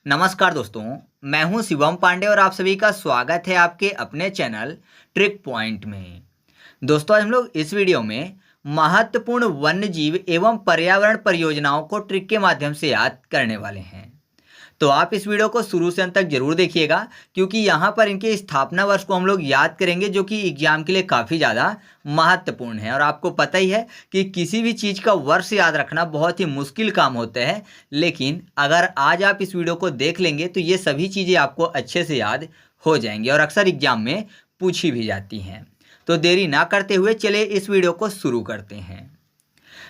नमस्कार दोस्तों, मैं हूं शिवम पांडे और आप सभी का स्वागत है आपके अपने चैनल ट्रिक पॉइंट में। दोस्तों, आज हम लोग इस वीडियो में महत्वपूर्ण वन्य जीव एवं पर्यावरण परियोजनाओं को ट्रिक के माध्यम से याद करने वाले हैं। तो आप इस वीडियो को शुरू से अंत तक जरूर देखिएगा, क्योंकि यहाँ पर इनके स्थापना वर्ष को हम लोग याद करेंगे, जो कि एग्जाम के लिए काफ़ी ज़्यादा महत्वपूर्ण है। और आपको पता ही है कि किसी भी चीज़ का वर्ष याद रखना बहुत ही मुश्किल काम होता है, लेकिन अगर आज आप इस वीडियो को देख लेंगे तो ये सभी चीज़ें आपको अच्छे से याद हो जाएंगी और अक्सर एग्जाम में पूछी भी जाती हैं। तो देरी ना करते हुए चलिए इस वीडियो को शुरू करते हैं।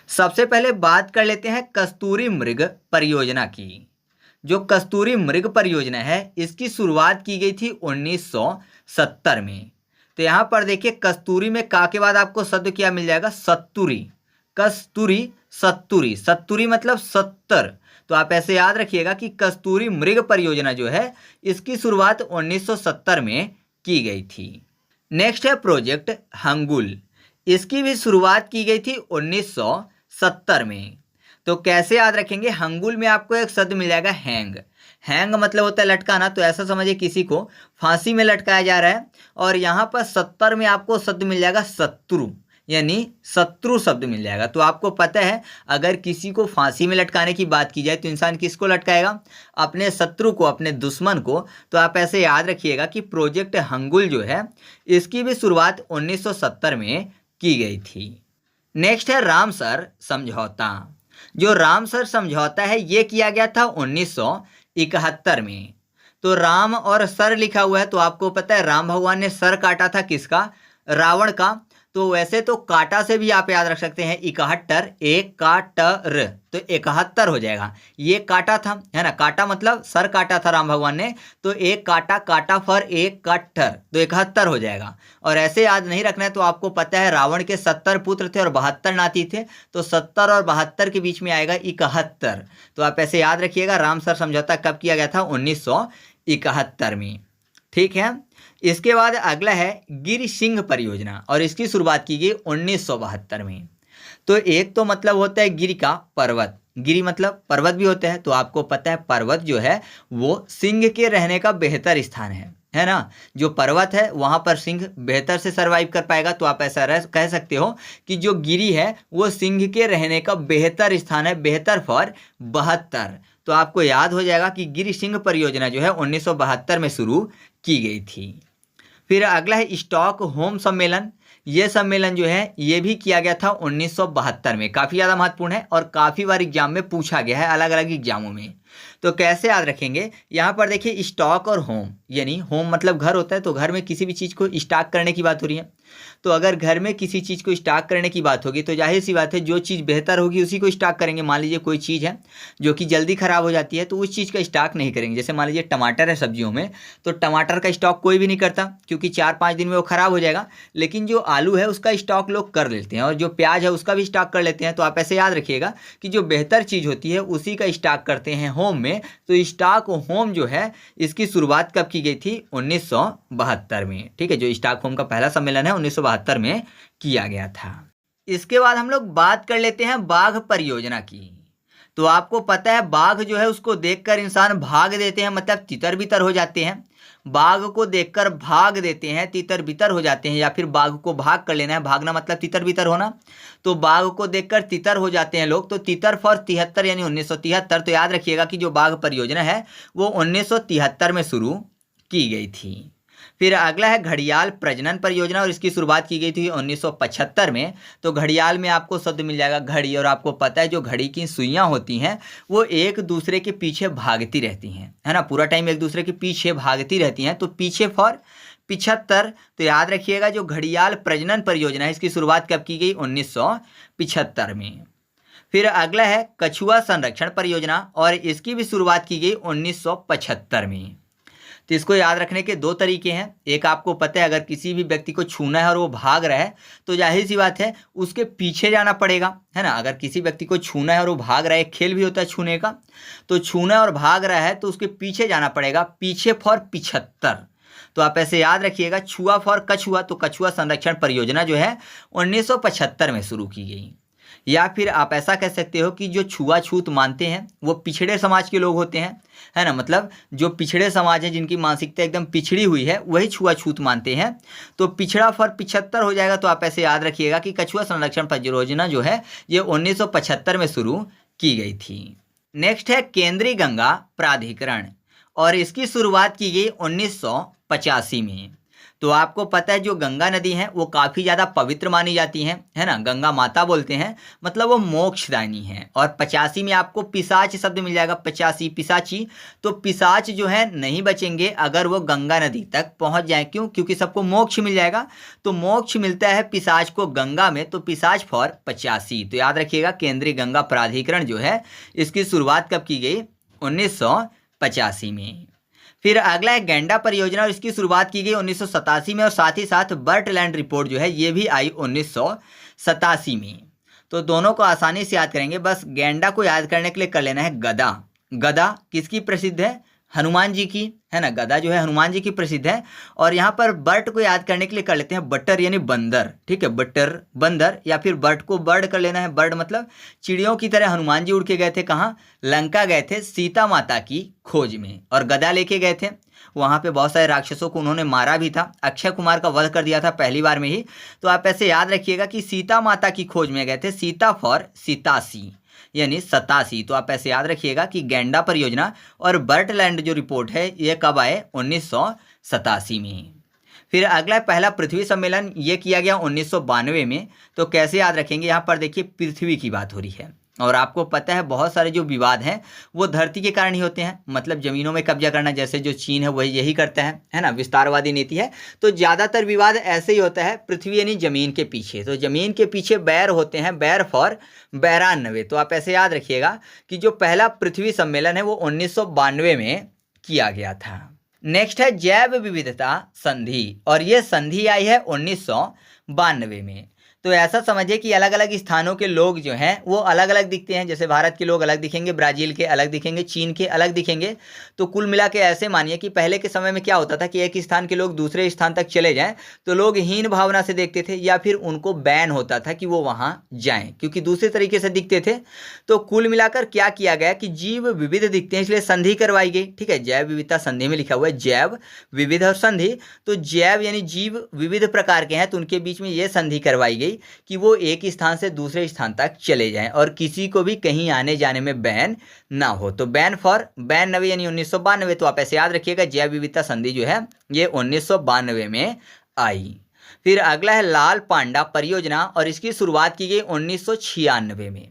सबसे पहले बात कर लेते हैं कस्तूरी मृग परियोजना की। जो कस्तूरी मृग परियोजना है, इसकी शुरुआत की गई थी 1970 में। तो यहाँ पर देखिए, कस्तूरी में का के बाद आपको शब्द क्या मिल जाएगा? सत्तूरी। कस्तूरी सत्तूरी, सत्तूरी मतलब 70। तो आप ऐसे याद रखिएगा कि कस्तूरी मृग परियोजना जो है, इसकी शुरुआत 1970 में की गई थी। नेक्स्ट है प्रोजेक्ट हंगुल। इसकी भी शुरुआत की गई थी 1970 में। तो कैसे याद रखेंगे? हंगुल में आपको एक शब्द मिल जाएगा हैंग। हैंग मतलब होता है लटकाना, तो ऐसा समझिए किसी को फांसी में लटकाया जा रहा है। और यहाँ पर 70 में आपको शब्द मिल जाएगा शत्रु, यानी शत्रु शब्द मिल जाएगा। तो आपको पता है, अगर किसी को फांसी में लटकाने की बात की जाए तो इंसान किसको लटकाएगा? अपने शत्रु को, अपने दुश्मन को। तो आप ऐसे याद रखिएगा कि प्रोजेक्ट हंगुल जो है, इसकी भी शुरुआत 1970 में की गई थी। नेक्स्ट है रामसर समझौता। जो रामसर समझौता है, ये किया गया था 1971 में। तो राम और सर लिखा हुआ है, तो आपको पता है राम भगवान ने सर काटा था किसका? रावण का। तो वैसे तो काटा से भी आप याद रख सकते हैं 71, एक काटर, तो 71 हो जाएगा। ये काटा था, है ना? काटा मतलब सर काटा था राम भगवान ने, तो एक काटा, काटा फॉर एक काटर, तो 71 हो जाएगा। और ऐसे याद नहीं रखना है, तो आपको पता है रावण के 70 पुत्र थे और 72 नाती थे, तो 70 और 72 के बीच में आएगा 71। तो आप ऐसे याद रखिएगा, रामसर समझौता कब किया गया था? 1971 में। ठीक है। इसके बाद अगला है गिरि सिंह परियोजना, और इसकी शुरुआत की गई 1972 में। तो एक तो मतलब होता है गिरि का पर्वत, गिरि मतलब पर्वत भी होता है। तो आपको पता है पर्वत जो है वो सिंह के रहने का बेहतर स्थान है ना? जो पर्वत है वहां पर सिंह बेहतर से सरवाइव कर पाएगा। तो आप ऐसा कह सकते हो कि जो गिरि है वो सिंह के रहने का बेहतर स्थान है, बेहतर फॉर 72। तो आपको याद हो जाएगा कि गिरि सिंह परियोजना जो है 1972 में शुरू की गई थी। फिर अगला है स्टॉकहोम सम्मेलन। ये सम्मेलन जो है, ये भी किया गया था 1972 में। काफ़ी ज़्यादा महत्वपूर्ण है और काफ़ी बार एग्जाम में पूछा गया है, अलग अलग एग्जामों में। तो कैसे याद रखेंगे? यहाँ पर देखिए, स्टॉक और होम, यानी होम मतलब घर होता है, तो घर में किसी भी चीज़ को स्टॉक करने की बात हो रही है। तो अगर घर में किसी चीज़ को स्टॉक करने की बात होगी, तो जाहिर सी बात है जो चीज़ बेहतर होगी उसी को स्टॉक करेंगे। मान लीजिए कोई चीज़ है जो कि जल्दी ख़राब हो जाती है, तो उस चीज़ का स्टॉक नहीं करेंगे। जैसे मान लीजिए टमाटर है सब्जियों में, तो टमाटर का स्टॉक कोई भी नहीं करता, क्योंकि 4-5 दिन में वो ख़राब हो जाएगा। लेकिन जो आलू है उसका स्टॉक लोग कर लेते हैं, और जो प्याज है उसका भी स्टॉक कर लेते हैं। तो आप ऐसे याद रखिएगा कि जो बेहतर चीज़ होती है उसी का स्टॉक करते हैं होम में। तो स्टॉक होम जो है, इसकी शुरुआत कब की गई थी? 1972 में। ठीक है, जो स्टॉक होम का पहला सम्मेलन है 1972 में किया गया था। इसके बाद हम लोग बात कर लेते हैं बाघ परियोजना की। तो आपको पता है बाघ जो है उसको देखकर इंसान भाग देते हैं, मतलब तितर बितर हो जाते हैं। बाघ को देखकर भाग देते हैं, तितर बितर हो जाते हैं, या फिर बाघ को भाग कर लेना है। भागना मतलब तितर बितर होना। तो बाघ को देखकर तितर हो जाते हैं लोग, तो तितर फॉर 73, यानी 1973। तो याद रखिएगा कि जो बाघ परियोजना है वो 1973 में शुरू की गई थी। फिर अगला है घड़ियाल प्रजनन परियोजना, और इसकी शुरुआत की गई थी 1975 में। तो घड़ियाल में आपको शब्द मिल जाएगा घड़ी, और आपको पता है जो घड़ी की सुइयां होती हैं वो एक दूसरे के पीछे भागती रहती हैं, है ना? पूरा टाइम एक दूसरे के पीछे भागती रहती हैं, तो पीछे फॉर 75। तो याद रखिएगा जो घड़ियाल प्रजनन परियोजना है, इसकी शुरुआत कब की गई? 1975 में। फिर अगला है कछुआ संरक्षण परियोजना, और इसकी भी शुरुआत की गई 1975 में। तो इसको याद रखने के दो तरीके हैं। एक, आपको पता है अगर किसी भी व्यक्ति को छूना है और वो भाग रहा है, तो जाहिर सी बात है उसके पीछे जाना पड़ेगा, है ना? अगर किसी व्यक्ति को छूना है और वो भाग रहा है, खेल भी होता है छूने का, तो छूना और भाग रहा है तो उसके पीछे जाना पड़ेगा, पीछे फॉर 75। तो आप ऐसे याद रखिएगा, छुआ फॉर कछुआ। तो कछुआ संरक्षण परियोजना जो है 1975 में शुरू की गई। या फिर आप ऐसा कह सकते हो कि जो छुआछूत मानते हैं वो पिछड़े समाज के लोग होते हैं, है ना। मतलब जो पिछड़े समाज है, जिनकी मानसिकता एकदम पिछड़ी हुई है, वही छुआछूत मानते हैं। तो पिछड़ा फॉर 75 हो जाएगा। तो आप ऐसे याद रखिएगा कि कछुआ संरक्षण परियोजना जो है ये 1975 में शुरू की गई थी। नेक्स्ट है केंद्रीय गंगा प्राधिकरण, और इसकी शुरुआत की गई 1985 में। तो आपको पता है जो गंगा नदी है वो काफ़ी ज़्यादा पवित्र मानी जाती हैं, है ना। गंगा माता बोलते हैं, मतलब वो मोक्षदायिनी है। और 85 में आपको पिशाच शब्द मिल जाएगा, 85 पिशाची। तो पिशाच जो है नहीं बचेंगे अगर वो गंगा नदी तक पहुंच जाए। क्यों? क्योंकि सबको मोक्ष मिल जाएगा। तो मोक्ष मिलता है पिशाच को गंगा में, तो पिशाच फॉर 85। तो याद रखिएगा केंद्रीय गंगा प्राधिकरण जो है इसकी शुरुआत कब की गई? 1985 में। फिर अगला है गैंडा परियोजना, और इसकी शुरुआत की गई 1987 में, और साथ ही साथ बर्टलैंड रिपोर्ट जो है ये भी आई 1987 में। तो दोनों को आसानी से याद करेंगे। बस गैंडा को याद करने के लिए कर लेना है गदा। गदा किसकी प्रसिद्ध है? हनुमान जी की, है ना। गदा जो है हनुमान जी की प्रसिद्ध है। और यहाँ पर बर्ट को याद करने के लिए कर लेते हैं बटर यानी बंदर, ठीक है। बटर बंदर, या फिर बर्ट को बर्ड कर लेना है। बर्ड मतलब चिड़ियों की तरह हनुमान जी उड़ के गए थे कहाँ? लंका गए थे सीता माता की खोज में, और गदा लेके गए थे। वहाँ पे बहुत सारे राक्षसों को उन्होंने मारा भी था। अक्षय कुमार का वध कर दिया था पहली बार में ही। तो आप ऐसे याद रखिएगा कि सीता माता की खोज में गए थे, सीता फॉर 87 यानी 87। तो आप ऐसे याद रखिएगा कि गैंडा परियोजना और बर्टलैंड जो रिपोर्ट है ये कब आए? 1987 में। फिर अगला पहला पृथ्वी सम्मेलन ये किया गया 1992 में। तो कैसे याद रखेंगे? यहाँ पर देखिए पृथ्वी की बात हो रही है, और आपको पता है बहुत सारे जो विवाद हैं वो धरती के कारण ही होते हैं। मतलब जमीनों में कब्जा करना, जैसे जो चीन है वही यही करता है ना। विस्तारवादी नीति है। तो ज़्यादातर विवाद ऐसे ही होता है पृथ्वी यानी जमीन के पीछे। तो जमीन के पीछे बैर होते हैं, बैर फॉर 92। तो आप ऐसे याद रखिएगा कि जो पहला पृथ्वी सम्मेलन है वो 1992 में किया गया था। नेक्स्ट है जैव विविधता संधि, और ये संधि आई है 1992 में। तो ऐसा समझिए कि अलग अलग स्थानों के लोग जो हैं वो अलग अलग दिखते हैं। जैसे भारत के लोग अलग दिखेंगे, ब्राज़ील के अलग दिखेंगे, चीन के अलग दिखेंगे। तो कुल मिला के ऐसे मानिए कि पहले के समय में क्या होता था कि एक स्थान के लोग दूसरे स्थान तक चले जाएं तो लोग हीन भावना से देखते थे, या फिर उनको बैन होता था कि वो वहाँ जाएं क्योंकि दूसरे तरीके से दिखते थे। तो कुल मिलाकर क्या किया गया कि जीव विविध दिखते हैं, इसलिए संधि करवाई गई, ठीक है। जैव विविधता संधि में लिखा हुआ है जैव विविध और संधि। तो जैव यानी जीव विविध प्रकार के हैं, तो उनके बीच में ये संधि करवाई गई कि वो एक स्थान से दूसरे स्थान तक चले जाएं और किसी को भी कहीं आने जाने में बैन ना हो। तो बैन फॉर 92 यानी 1992। तो आप ऐसे याद रखिएगा जैव विविधता संधि जो है ये 1992 में आई। फिर अगला है लाल पांडा परियोजना, और इसकी शुरुआत की गई 1996 में।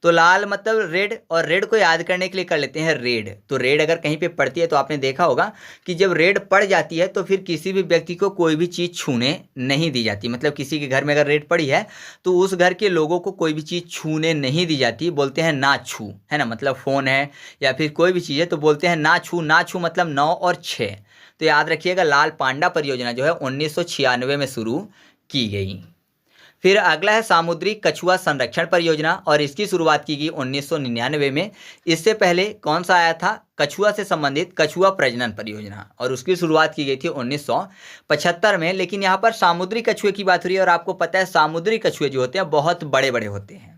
तो लाल मतलब रेड, और रेड को याद करने के लिए कर लेते हैं रेड। तो रेड अगर कहीं पे पड़ती है तो आपने देखा होगा कि जब रेड पड़ जाती है तो फिर किसी भी व्यक्ति को कोई भी चीज़ छूने नहीं दी जाती। मतलब किसी के घर में अगर रेड पड़ी है तो उस घर के लोगों को कोई भी चीज़ छूने नहीं दी जाती, बोलते हैं ना छू, है ना। मतलब फ़ोन है या फिर कोई भी चीज़ है तो बोलते हैं ना छू। ना छू मतलब 9 और 6। तो याद रखिएगा लाल पांडा परियोजना जो है 1996 में शुरू की गई। फिर अगला है सामुद्रिक कछुआ संरक्षण परियोजना, और इसकी शुरुआत की गई 1999 में। इससे पहले कौन सा आया था? कछुआ से संबंधित कछुआ प्रजनन परियोजना, और उसकी शुरुआत की गई थी 1975 में। लेकिन यहाँ पर सामुद्रिक कछुए की बात हो रही है, और आपको पता है सामुद्रिक कछुए जो होते हैं बहुत बड़े बड़े होते हैं,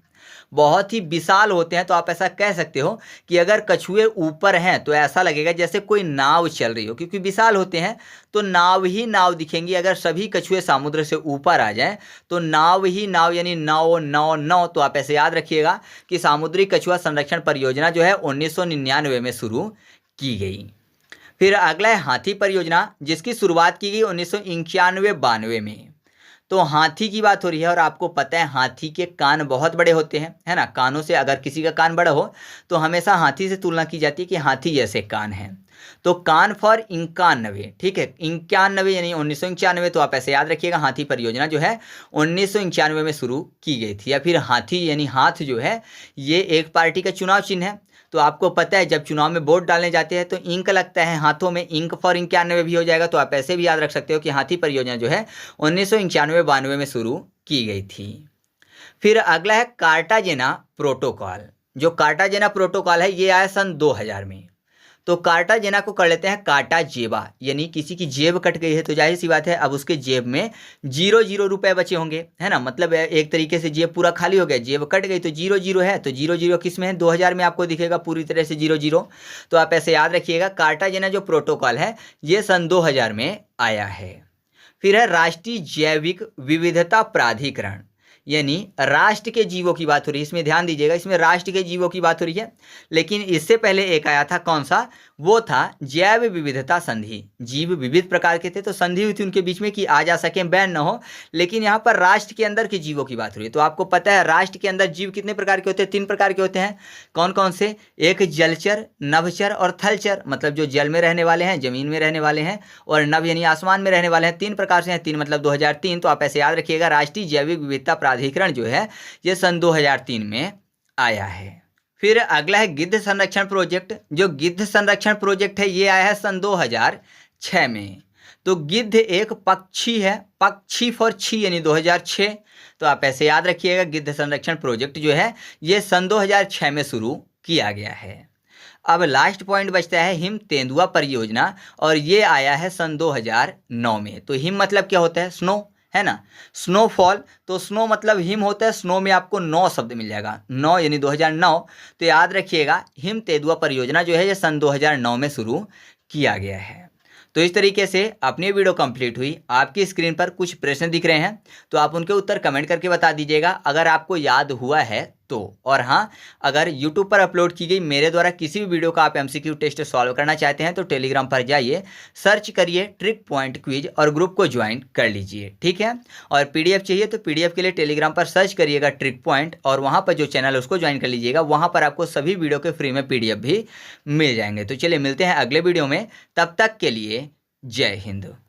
बहुत ही विशाल होते हैं। तो आप ऐसा कह सकते हो कि अगर कछुए ऊपर हैं तो ऐसा लगेगा जैसे कोई नाव चल रही हो, क्योंकि विशाल होते हैं तो नाव ही नाव दिखेंगी। अगर सभी कछुए समुद्र से ऊपर आ जाएं तो नाव ही नाव यानी 999। तो आप ऐसे याद रखिएगा कि सामुद्रिक कछुआ संरक्षण परियोजना जो है 1999 में शुरू की गई। फिर अगला है हाथी परियोजना, जिसकी शुरुआत की गई 1991-92 में। तो हाथी की बात हो रही है, और आपको पता है हाथी के कान बहुत बड़े होते हैं, है ना। कानों से अगर किसी का कान बड़ा हो तो हमेशा हाथी से तुलना की जाती है कि हाथी जैसे कान हैं। तो कान फॉर 91, ठीक है। 91 यानी 1991। तो आप ऐसे याद रखिएगा हाथी परियोजना जो है 1991 में शुरू की गई थी। या फिर हाथी यानी हाथ जो है ये एक पार्टी का चुनाव चिन्ह है। तो आपको पता है जब चुनाव में वोट डालने जाते हैं तो इंक लगता है हाथों में, इंक फॉर 91 भी हो जाएगा। तो आप ऐसे भी याद रख सकते हो कि हाथी परियोजना जो है 1991-92 में शुरू की गई थी। फिर अगला है कार्टाजेना प्रोटोकॉल। जो कार्टाजेना प्रोटोकॉल है ये आया सन 2000 में। तो कार्टाजेना को कर लेते हैं काटाजेबा, यानी किसी की जेब कट गई है तो जाहिर सी बात है अब उसके जेब में 0 रुपए बचे होंगे, है ना। मतलब एक तरीके से जेब पूरा खाली हो गया, जेब कट गई तो 0 है, तो 0 किस में है, 2000 में आपको दिखेगा पूरी तरह से 0। तो आप ऐसे याद रखिएगा, कार्टाजेना जो प्रोटोकॉल है ये सन 2000 में आया है। फिर है राष्ट्रीय जैविक विविधता प्राधिकरण, यानी राष्ट्र के जीवों की बात हो रही है, इसमें ध्यान दीजिएगा, इसमें राष्ट्र के जीवों की बात हो रही है। लेकिन इससे पहले एक आया था, कौन सा, वो था जैव विविधता संधि। जीव विविध प्रकार के थे तो संधि हुई थी उनके बीच में कि आ जा सके, बैन ना हो। लेकिन यहाँ पर राष्ट्र के अंदर के जीवों की बात हो रही है। तो आपको पता है राष्ट्र के अंदर जीव कितने प्रकार के होते हैं, 3 प्रकार के होते हैं। कौन कौन से, एक जलचर, नभचर और थलचर, मतलब जो जल में रहने वाले हैं, जमीन में रहने वाले हैं, और नभ यानी आसमान में रहने वाले हैं। 3 प्रकार से हैं, 3 मतलब 2003। तो आप ऐसे याद रखिएगा, राष्ट्रीय जैविक विविधता प्राधिकरण जो है ये सन 2003 में आया है। फिर अगला है गिद्ध संरक्षण प्रोजेक्ट। जो गिद्ध संरक्षण प्रोजेक्ट है ये आया है सन 2006 में। तो गिद्ध एक पक्षी है, पक्षी फॉर छी यानी 2006। तो आप ऐसे याद रखिएगा, गिद्ध संरक्षण प्रोजेक्ट जो है ये सन 2006 में शुरू किया गया है। अब लास्ट पॉइंट बचता है हिम तेंदुआ परियोजना, और ये आया है सन 2009 में। तो हिम मतलब क्या होता है, स्नो, है ना, स्नोफॉल। तो स्नो मतलब हिम होता है, स्नो में आपको 9 शब्द मिल जाएगा, 9 यानी 2009। तो याद रखिएगा, हिम तेंदुआ परियोजना जो है ये सन 2009 में शुरू किया गया है। तो इस तरीके से अपनी वीडियो कंप्लीट हुई। आपकी स्क्रीन पर कुछ प्रश्न दिख रहे हैं तो आप उनके उत्तर कमेंट करके बता दीजिएगा अगर आपको याद हुआ है तो। और हाँ, अगर YouTube पर अपलोड की गई मेरे द्वारा किसी भी वीडियो का आप MCQ टेस्ट सॉल्व करना चाहते हैं तो टेलीग्राम पर जाइए, सर्च करिए ट्रिक पॉइंट क्विज और ग्रुप को ज्वाइन कर लीजिए, ठीक है। और PDF चाहिए तो PDF के लिए टेलीग्राम पर सर्च करिएगा ट्रिक पॉइंट, और वहाँ पर जो चैनल है उसको ज्वाइन कर लीजिएगा। वहाँ पर आपको सभी वीडियो के फ्री में PDF भी मिल जाएंगे। तो चलिए मिलते हैं अगले वीडियो में, तब तक के लिए जय हिंद।